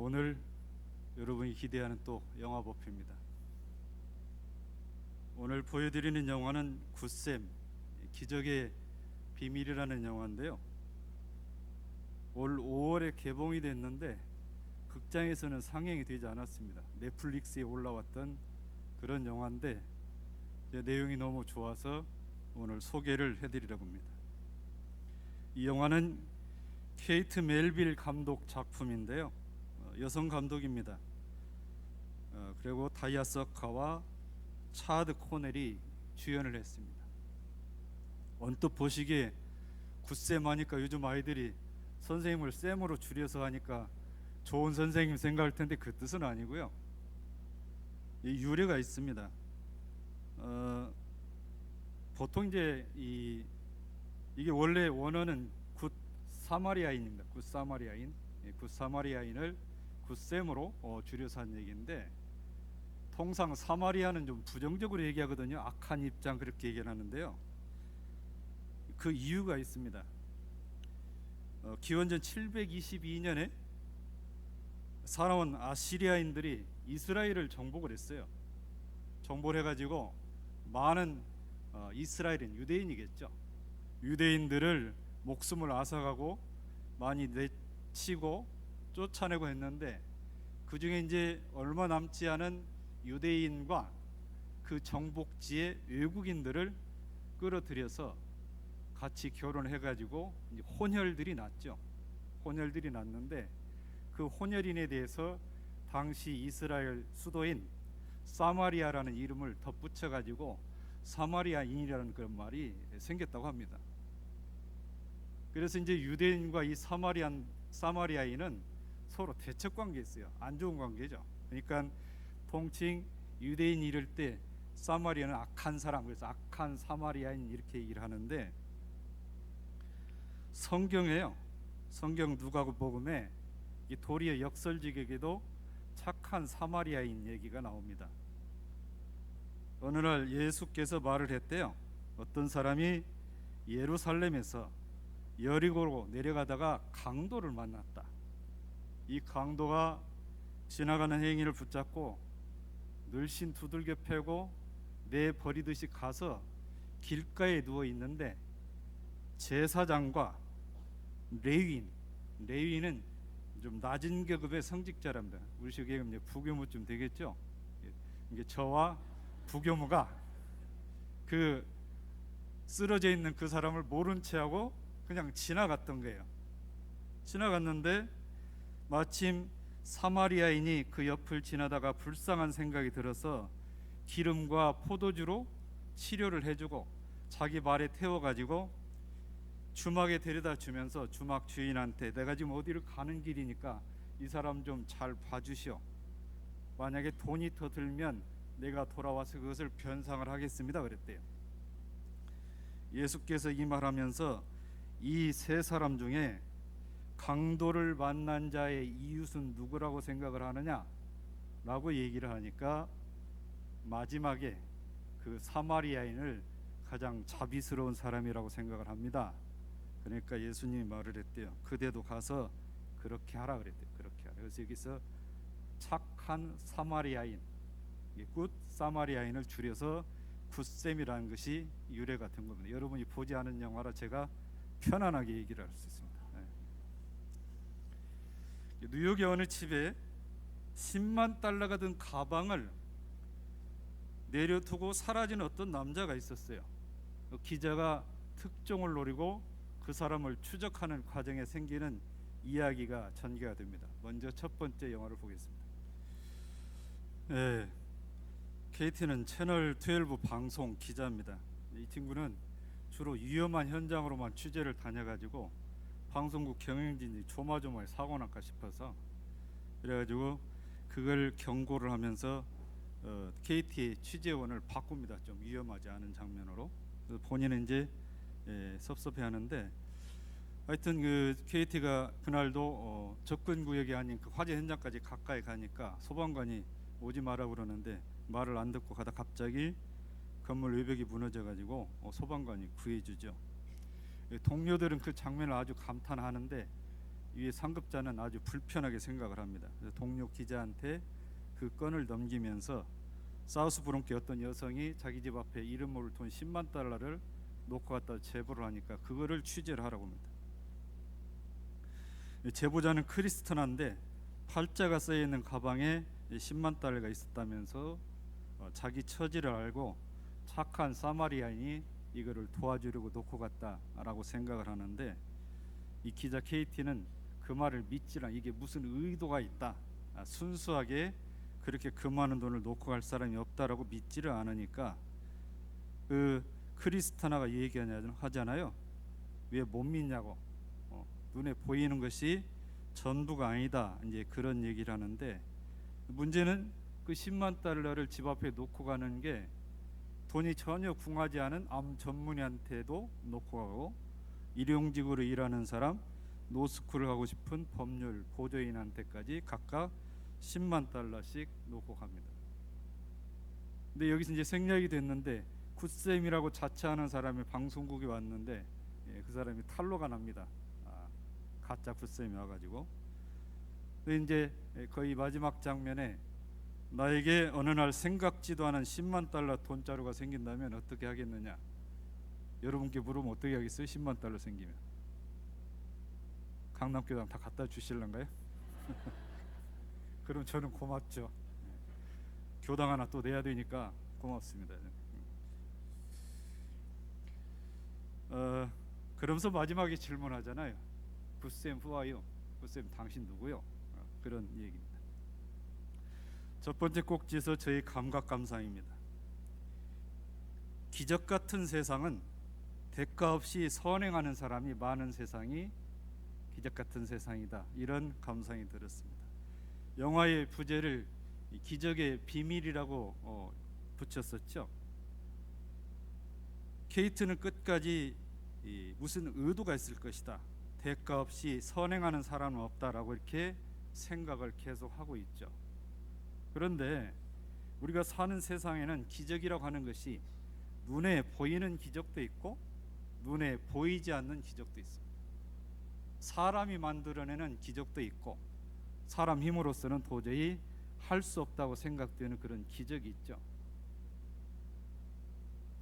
오늘 여러분이 기대하는 또 영화 버프입니다. 오늘 보여드리는 영화는 굿샘 기적의 비밀이라는 영화인데요. 올 5월에 개봉이 됐는데 극장에서는 상영이 되지 않았습니다. 넷플릭스에 올라왔던 그런 영화인데 내용이 너무 좋아서 오늘 소개를 해드리려고 합니다. 이 영화는 케이트 멜빌 감독 작품인데요. 여성 감독입니다. 그리고 다이아 서카와 차드 코넬이 주연을 했습니다. 언뜻 보시기에 굿샘 하니까 요즘 아이들이 선생님을 쌤으로 줄여서 하니까 좋은 선생님 생각할 텐데 그 뜻은 아니고요. 이 유래가 있습니다. 보통 이제 이게 원래 원어는 굿 사마리아인입니다. 굿 사마리아인, 굿 사마리아인을 굿샘으로 줄여서 한 얘기인데, 통상 사마리아는 좀 부정적으로 얘기하거든요. 악한 입장 그렇게 얘기를 하는데요. 그 이유가 있습니다. 기원전 722년에 살아온 아시리아인들이 이스라엘을 정복을 했어요. 정복을 해가지고 많은 이스라엘인 유대인이겠죠. 유대인들을 목숨을 앗아가고 많이 내치고 쫓아내고 했는데, 그 중에 이제 얼마 남지 않은 유대인과 그 정복지의 외국인들을 끌어들여서 같이 결혼을 해가지고 이제 혼혈들이 났죠. 혼혈들이 났는데 그 혼혈인에 대해서 당시 이스라엘 수도인 사마리아라는 이름을 덧붙여가지고 사마리아인이라는 그런 말이 생겼다고 합니다. 그래서 이제 유대인과 이 사마리아인은 서로 대척 관계였어요. 안 좋은 관계죠. 그러니까 통칭 유대인 이럴 때 사마리아는 악한 사람, 그래서 악한 사마리아인 이렇게 얘기를 하는데, 성경에요, 성경 누가복음에 이 도리어 역설적에게도 착한 사마리아인 얘기가 나옵니다. 어느 날 예수께서 말을 했대요. 어떤 사람이 예루살렘에서 여리고로 내려가다가 강도를 만났다. 이 강도가 지나가는 행인을 붙잡고 늘씬 두들겨 패고 내버리듯이 가서 길가에 누워 있는데, 제사장과 레위인은 좀 낮은 계급의 성직자랍니다. 우리 식에 부교무쯤 되겠죠. 이게 저와 부교무가 그 쓰러져 있는 그 사람을 모른 채하고 그냥 지나갔던 거예요. 지나갔는데 마침 사마리아인이 그 옆을 지나다가 불쌍한 생각이 들어서 기름과 포도주로 치료를 해주고 자기 말에 태워가지고 주막에 데려다 주면서 주막 주인한테, 내가 지금 어디를 가는 길이니까 이 사람 좀 잘 봐주시오. 만약에 돈이 더 들면 내가 돌아와서 그것을 변상을 하겠습니다 그랬대요. 예수께서 이 말하면서 이 세 사람 중에 강도를 만난 자의 이웃은 누구라고 생각을 하느냐 라고 얘기를 하니까 마지막에 그 사마리아인을 가장 자비스러운 사람이라고 생각을 합니다. 그러니까 예수님이 말을 했대요. 그대도 가서 그렇게 하라 그랬대요. 그렇게 하라. 그래서 여기서 착한 사마리아인, 굿 사마리아인을 줄여서 굿샘이라는 것이 유래가 된 겁니다. 여러분이 보지 않은 영화라 제가 편안하게 얘기를 할 수 있습니다. 뉴욕의 어느 집에 10만 달러가 든 가방을 내려두고 사라진 어떤 남자가 있었어요. 기자가 특종을 노리고 그 사람을 추적하는 과정에 생기는 이야기가 전개가 됩니다. 먼저 첫 번째 영화를 보겠습니다. KT는 채널 12 방송 기자입니다. 이 친구는 주로 위험한 현장으로만 취재를 다녀가지고 방송국 경영진이 조마조마 사고 날까 싶어서, 그래가지고 그걸 경고를 하면서 KT의 취재원을 바꿉니다. 좀 위험하지 않은 장면으로. 그래서 본인은 이제 섭섭해하는데, 하여튼 그 KT가 그날도 접근 구역이 아닌 그 화재 현장까지 가까이 가니까 소방관이 오지 마라 그러는데 말을 안 듣고 가다 갑자기 건물 외벽이 무너져가지고 소방관이 구해주죠. 동료들은 그 장면을 아주 감탄하는데 이 상급자는 아주 불편하게 생각을 합니다. 그래서 동료 기자한테 그 건을 넘기면서 사우스브론키의 어떤 여성이 자기 집 앞에 이름 모를 돈 10만 달러를 놓고 갔다 제보를 하니까 그거를 취재를 하라고 합니다. 제보자는 크리스티나인데 팔자가 쓰여 있는 가방에 10만 달러가 있었다면서 자기 처지를 알고 착한 사마리아인이 이거를 도와주려고 놓고 갔다라고 생각을 하는데, 이 기자 케이티는 그 말을 믿지라, 이게 무슨 의도가 있다, 순수하게 그렇게 그 많은 돈을 놓고 갈 사람이 없다라고 믿지를 않으니까 그 크리스티나가 얘기하잖아요. 왜 못 믿냐고. 눈에 보이는 것이 전부가 아니다, 이제 그런 얘기를 하는데, 문제는 그 10만 달러를 집 앞에 놓고 가는 게 돈이 전혀 궁하지 않은 암 전문의한테도 놓고 가고, 일용직으로 일하는 사람, 노스쿨을 가고 싶은 법률 보조인한테까지 각각 10만 달러씩 놓고 갑니다. 근데 여기서 이제 생략이 됐는데, 굿쌤이라고 자처하는 사람이 방송국에 왔는데 그 사람이 탈로가 납니다. 가짜 굿쌤이 와가지고. 근데 이제 거의 마지막 장면에 나에게 어느 날 생각지도 않은 10만 달러 돈자루가 생긴다면 어떻게 하겠느냐, 여러분께 물으면 어떻게 하겠어요? 10만 달러 생기면 강남교당 다 갖다 주실런가요? 그럼 저는 고맙죠. 교당 하나 또 내야 되니까 고맙습니다. 그러면서 마지막에 질문하잖아요. 굿쌤 who are you? 굿쌤 당신 누구요? 그런 얘기입니다. 첫 번째 꼭지에서 저희 감각 감상입니다. 기적 같은 세상은 대가 없이 선행하는 사람이 많은 세상이 기적 같은 세상이다, 이런 감상이 들었습니다. 영화의 부제를 기적의 비밀이라고 붙였었죠. 케이트는 끝까지 무슨 의도가 있을 것이다, 대가 없이 선행하는 사람은 없다라고 이렇게 생각을 계속하고 있죠. 그런데 우리가 사는 세상에는 기적이라고 하는 것이 눈에 보이는 기적도 있고 눈에 보이지 않는 기적도 있습니다. 사람이 만들어내는 기적도 있고 사람 힘으로서는 도저히 할 수 없다고 생각되는 그런 기적이 있죠.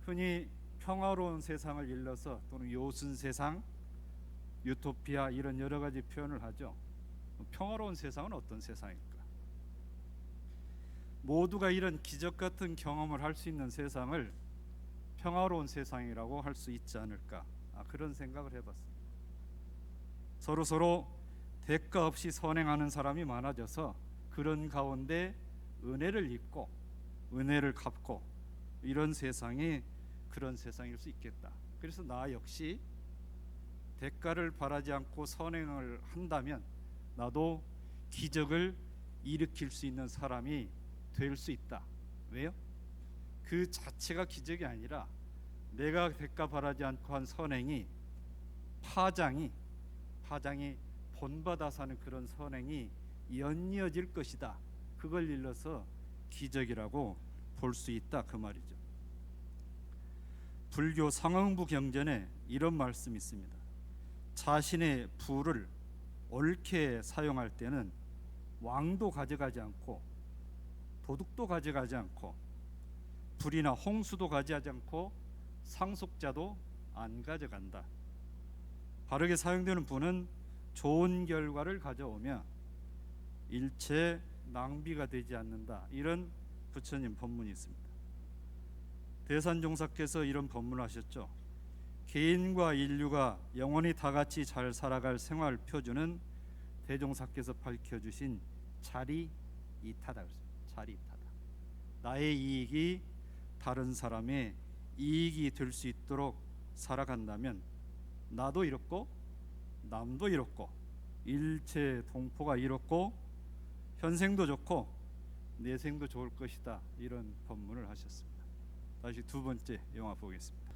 흔히 평화로운 세상을 일러서 또는 요순 세상, 유토피아, 이런 여러 가지 표현을 하죠. 평화로운 세상은 어떤 세상일까? 모두가 이런 기적 같은 경험을 할 수 있는 세상을 평화로운 세상이라고 할 수 있지 않을까, 그런 생각을 해봤습니다. 서로 대가 없이 선행하는 사람이 많아져서 그런 가운데 은혜를 입고 은혜를 갚고 이런 세상이 그런 세상일 수 있겠다. 그래서 나 역시 대가를 바라지 않고 선행을 한다면 나도 기적을 일으킬 수 있는 사람이 될 수 있다. 왜요? 그 자체가 기적이 아니라 내가 대가 바라지 않고 한 선행이 파장이 본받아서 하는 그런 선행이 연이어질 것이다. 그걸 일러서 기적이라고 볼 수 있다, 그 말이죠. 불교 상응부 경전에 이런 말씀이 있습니다. 자신의 부를 옳게 사용할 때는 왕도 가져가지 않고 도둑도 가져가지 않고 불이나 홍수도 가져가지 않고 상속자도 안 가져간다. 바르게 사용되는 부는 좋은 결과를 가져오며 일체 낭비가 되지 않는다. 이런 부처님 법문이 있습니다. 대산종사께서 이런 법문을 하셨죠. 개인과 인류가 영원히 다 같이 잘 살아갈 생활 표준은 대종사께서 밝혀주신 자리이타다. 자리이타다. 나의 이익이 다른 사람의 이익이 될 수 있도록 살아간다면 나도 이롭고 남도 이롭고 일체 동포가 이롭고 현생도 좋고 내생도 좋을 것이다. 이런 법문을 하셨습니다. 다시 두 번째 영화 보겠습니다.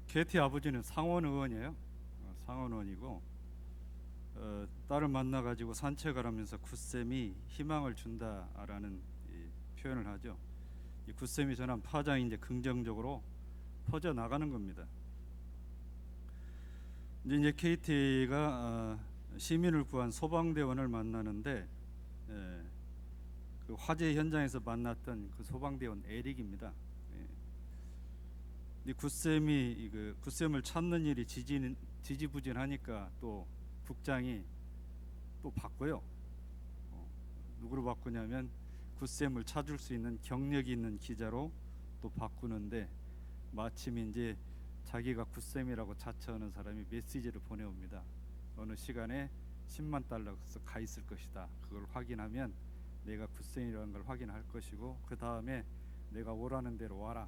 케이티 아버지는 상원 의원이에요. 상원 의원이고 딸을 만나가지고 산책을 하면서 굿쌤이 희망을 준다라는 표현을 하죠. 이 굿쌤이 전한 파장이 이제 긍정적으로 퍼져 나가는 겁니다. 이제 케이티가 시민을 구한 소방대원을 만나는데 그 화재 현장에서 만났던 그 소방대원 에릭입니다. 이 굳셈이 그 굳셈을 찾는 일이 지지부진하니까 또 국장이 또 바꿔요. 누구로 바꾸냐면 굳셈을 찾을 수 있는 경력이 있는 기자로 또 바꾸는데 마침 이제 자기가 굳셈이라고 자처하는 사람이 메시지를 보내옵니다. 어느 시간에 10만 달러가 가 있을 것이다. 그걸 확인하면 내가 굳셈이라는 걸 확인할 것이고 그 다음에 내가 오라는 대로 와라.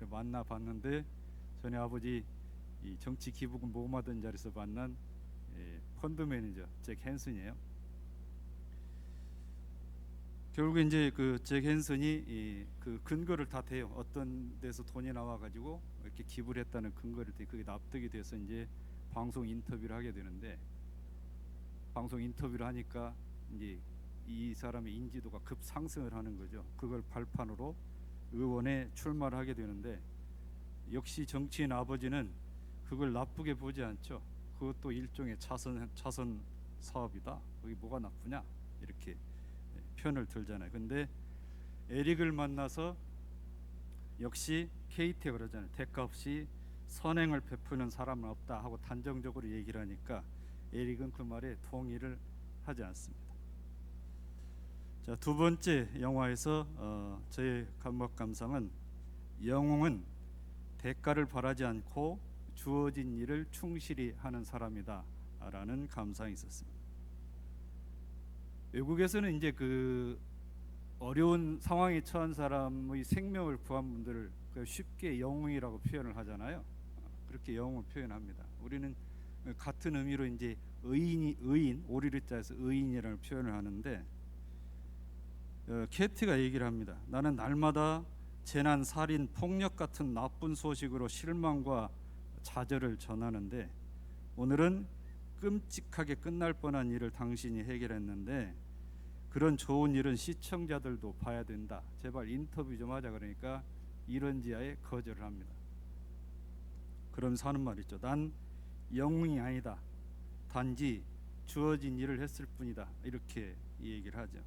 만나 봤는데 전에 아버지 이 정치 기부금 모금하던 자리에서 만난 펀드 매니저 잭 헨슨이에요. 결국 이제 그 잭 헨슨이 그 근거를 다 대요. 어떤 데서 돈이 나와가지고 이렇게 기부를 했다는 근거를 대. 그게 납득이 돼서 이제 방송 인터뷰를 하게 되는데 방송 인터뷰를 하니까 이제 이 사람의 인지도가 급 상승을 하는 거죠. 그걸 발판으로 의원에 출마를 하게 되는데 역시 정치인 아버지는 그걸 나쁘게 보지 않죠. 그것도 일종의 차선 사업이다. 여기 뭐가 나쁘냐 이렇게 편을 들잖아요. 근데 에릭을 만나서 역시 KT가 그러잖아요. 대가 없이 선행을 베푸는 사람은 없다 하고 단정적으로 얘기를 하니까 에릭은 그 말에 동의를 하지 않습니다. 자, 두 번째 영화에서 저의 감상은 영웅은 대가를 바라지 않고 주어진 일을 충실히 하는 사람이다 라는 감상이 있었습니다. 외국에서는 이제 그 어려운 상황에 처한 사람의 생명을 구한 분들을 쉽게 영웅이라고 표현을 하잖아요. 그렇게 영웅을 표현합니다. 우리는 같은 의미로 이제 의인 오리를 짜서 의인이라는 표현을 하는데 케이트가 얘기를 합니다. 나는 날마다 재난, 살인, 폭력 같은 나쁜 소식으로 실망과 좌절을 전하는데 오늘은 끔찍하게 끝날 뻔한 일을 당신이 해결했는데 그런 좋은 일은 시청자들도 봐야 된다. 제발 인터뷰 좀 하자. 그러니까 이런지하에 거절을 합니다. 그러면서 하는 말 있죠. 난 영웅이 아니다. 단지 주어진 일을 했을 뿐이다. 이렇게 얘기를 하죠.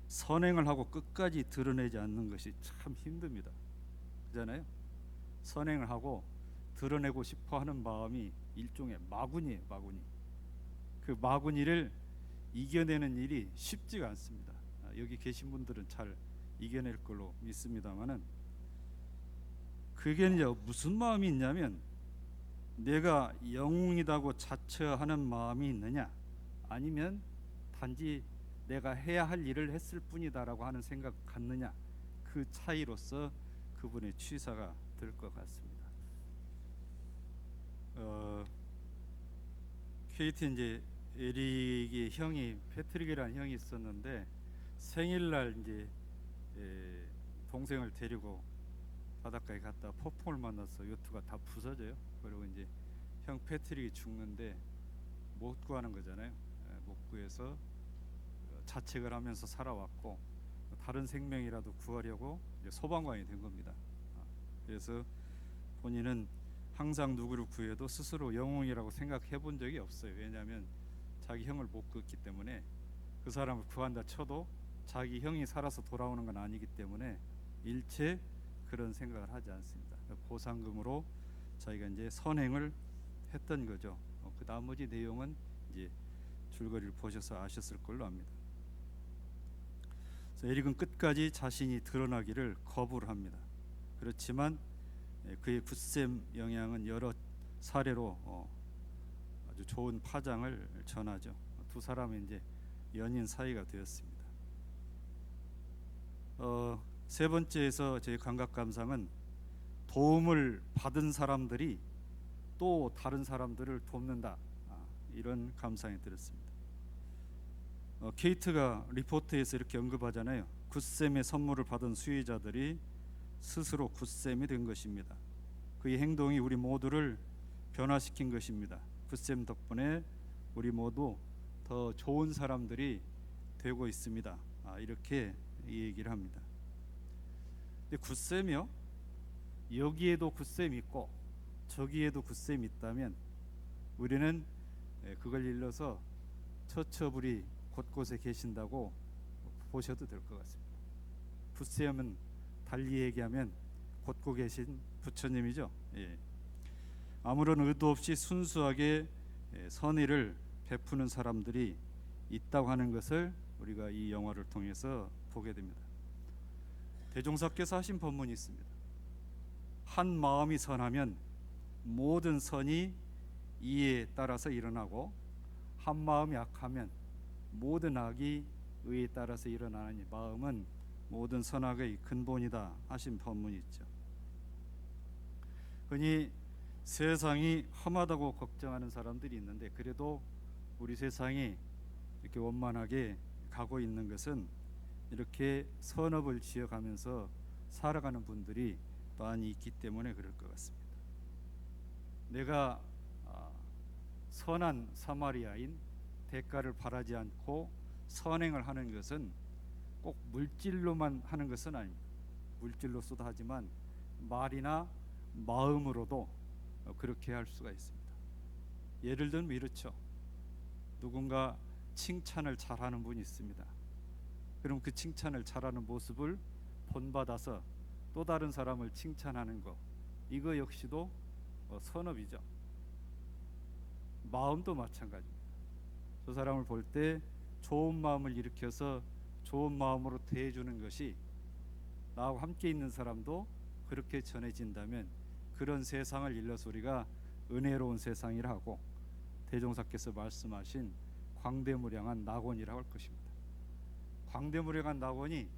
선행을 하고 끝까지 드러내지 않는 것이 참 힘듭니다. 그렇잖아요. 선행을 하고 드러내고 싶어하는 마음이 일종의 마구니예요. 마구니. 그 마구니를 이겨내는 일이 쉽지가 않습니다. 여기 계신 분들은 잘 이겨낼 걸로 믿습니다만은 그게 이제 무슨 마음이 있냐면 내가 영웅이라고 자처하는 마음이 있느냐 아니면 단지 내가 해야 할 일을 했을 뿐이다라고 하는 생각 갖느냐 그 차이로서 그분의 취사가 될 것 같습니다. 케이트 이제 에릭의 형이 패트릭이라는 형이 있었는데 생일날 이제 동생을 데리고 바닷가에 갔다 폭풍을 만나서 요트가 다 부서져요. 그리고 이제 형 패트릭이 죽는데 못 구하는 거잖아요. 못 구해서 자책을 하면서 살아왔고 다른 생명이라도 구하려고 이제 소방관이 된 겁니다. 그래서 본인은 항상 누구를 구해도 스스로 영웅이라고 생각해 본 적이 없어요. 왜냐하면 자기 형을 못 구했기 때문에 그 사람을 구한다 쳐도 자기 형이 살아서 돌아오는 건 아니기 때문에 일체 그런 생각을 하지 않습니다. 보상금으로 자기가 이제 선행을 했던 거죠. 그 나머지 내용은 이제 줄거리를 보셔서 아셨을 걸로 압니다. 그래서 에릭은 끝까지 자신이 드러나기를 거부를 합니다. 그렇지만 그의 굳셈 영향은 여러 사례로 아주 좋은 파장을 전하죠. 두 사람은 이제 연인 사이가 되었습니다. 세 번째에서 제 감각 감상은 도움을 받은 사람들이 또 다른 사람들을 돕는다. 이런 감상이 들었습니다. 케이트가 리포트에서 이렇게 언급하잖아요. 굳셈의 선물을 받은 수혜자들이 스스로 굳셈이 된 것입니다. 그의 행동이 우리 모두를 변화시킨 것입니다. 굳셈 덕분에 우리 모두 더 좋은 사람들이 되고 있습니다. 이렇게 얘기를 합니다. 근데 굳셈이요? 여기에도 굳셈이 있고 저기에도 굳셈이 있다면 우리는 그걸 일러서 처처불이 곳곳에 계신다고 보셔도 될 것 같습니다. 붓세음은 달리 얘기하면 곳곳 계신 부처님이죠. 아무런 의도 없이 순수하게 선의를 베푸는 사람들이 있다고 하는 것을 우리가 이 영화를 통해서 보게 됩니다. 대종사께서 하신 법문이 있습니다. 한 마음이 선하면 모든 선이 이에 따라서 일어나고 한 마음이 악하면 모든 악이 의에 따라서 일어나니 마음은 모든 선악의 근본이다 하신 법문이 있죠. 흔히 세상이 험하다고 걱정하는 사람들이 있는데 그래도 우리 세상이 이렇게 원만하게 가고 있는 것은 이렇게 선업을 지어가면서 살아가는 분들이 많이 있기 때문에 그럴 것 같습니다. 내가 선한 사마리아인 대가를 바라지 않고 선행을 하는 것은 꼭 물질로만 하는 것은 아닙니다. 물질로서도 하지만 말이나 마음으로도 그렇게 할 수가 있습니다. 예를 들면 이렇죠. 누군가 칭찬을 잘하는 분이 있습니다. 그럼 그 칭찬을 잘하는 모습을 본받아서 또 다른 사람을 칭찬하는 것, 이거 역시도 선업이죠. 마음도 마찬가지입니다. 저 사람을 볼 때 좋은 마음을 일으켜서 좋은 마음으로 대해주는 것이 나하고 함께 있는 사람도 그렇게 전해진다면 그런 세상을 일러서 우리가 은혜로운 세상이라 하고 대종사께서 말씀하신 광대무량한 낙원이라고 할 것입니다. 광대무량한 낙원이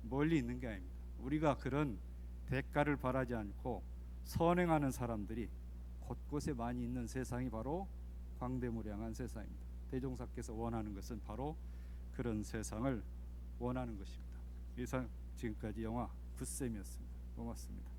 멀리 있는 게 아닙니다. 우리가 그런 대가를 바라지 않고 선행하는 사람들이 곳곳에 많이 있는 세상이 바로 광대무량한 세상입니다. 대종사께서 원하는 것은 바로 그런 세상을 원하는 것입니다. 이상 지금까지 영화 붓셈이었습니다. 고맙습니다.